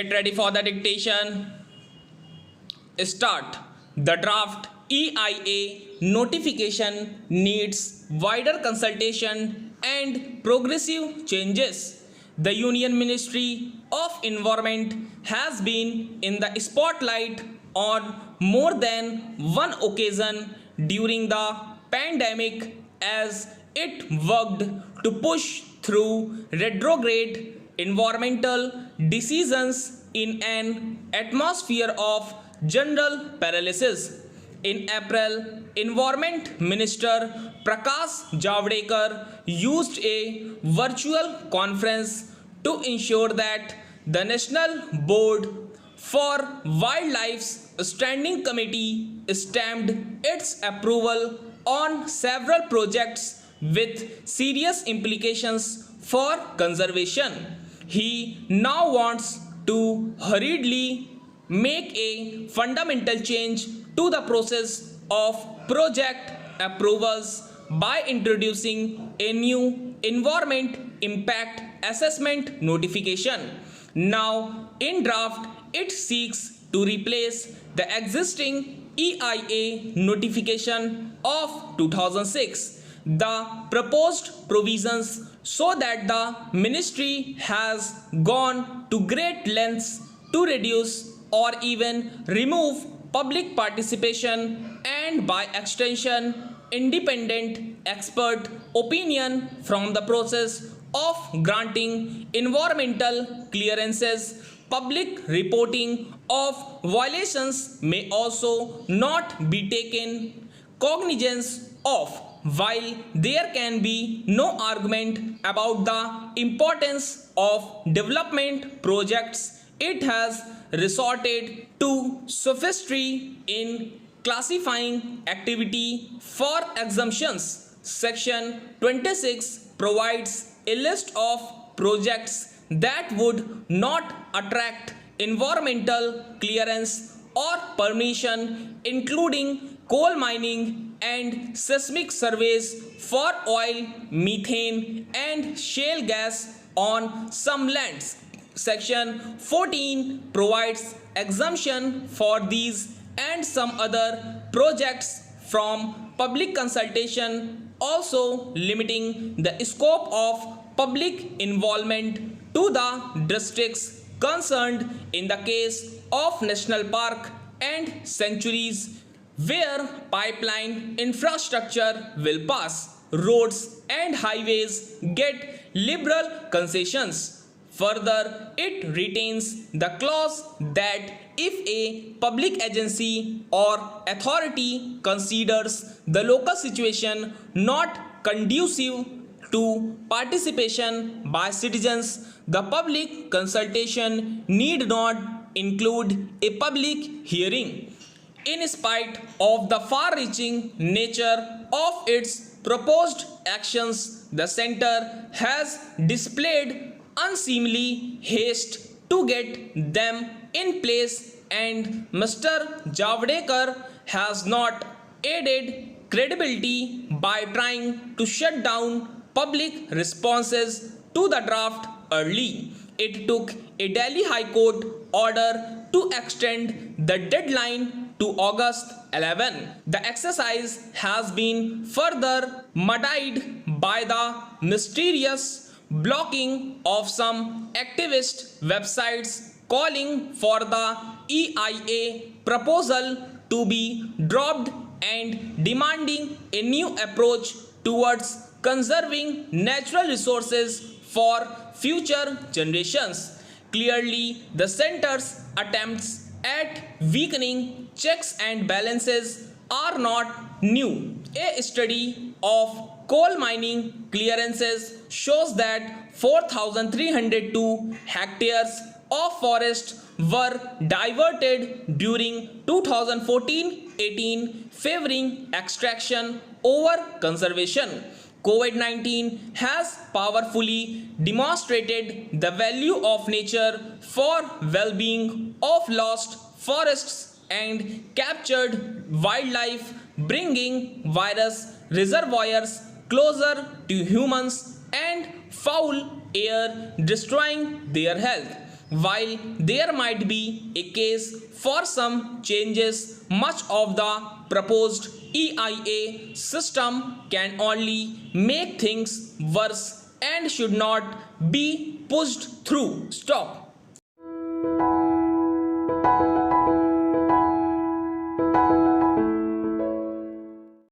Get ready for the dictation. Start. The draft EIA notification needs wider consultation and progressive changes. The Union Ministry of Environment has been in the spotlight on more than one occasion during the pandemic as it worked to push through retrograde environmental decisions in an atmosphere of general paralysis. In April, Environment Minister Prakash Javadekar used a virtual conference to ensure that the National Board for Wildlife's Standing Committee stamped its approval on several projects with serious implications for conservation. He now wants to hurriedly make a fundamental change to the process of project approvals by introducing a new environment impact assessment notification. Now, in draft, it seeks to replace the existing EIA notification of 2006. The proposed provisions so that the ministry has gone to great lengths to reduce or even remove public participation and by extension independent expert opinion from the process of granting environmental clearances. Public reporting of violations may also not be taken cognizance of. While there can be no argument about the importance of development projects, it has resorted to sophistry in classifying activity for exemptions. Section 26 provides a list of projects that would not attract environmental clearance or permission, including coal mining and seismic surveys for oil, methane and shale gas on some lands. Section 14 provides exemption for these and some other projects from public consultation, also limiting the scope of public involvement to the districts concerned in the case of national park and sanctuaries where pipeline infrastructure will pass. Roads and highways get liberal concessions. Further, it retains the clause that if a public agency or authority considers the local situation not conducive to participation by citizens, the public consultation need not include a public hearing. In spite of the far-reaching nature of its proposed actions, the centre has displayed unseemly haste to get them in place, and Mr. Javadekar has not aided credibility by trying to shut down public responses to the draft early. It took a Delhi High Court order to extend the deadline to August 11. The exercise has been further muddied by the mysterious blocking of some activist websites calling for the EIA proposal to be dropped and demanding a new approach towards conserving natural resources for future generations. Clearly, the centre's attempts at weakening checks and balances are not new. A study of coal mining clearances shows that 4,302 hectares of forest were diverted during 2014-18, favoring extraction over conservation. COVID-19 has powerfully demonstrated the value of nature for well-being of lost forests and captured wildlife, bringing virus reservoirs closer to humans and foul air, destroying their health. While there might be a case for some changes, much of the proposed EIA system can only make things worse and should not be pushed through. Stop.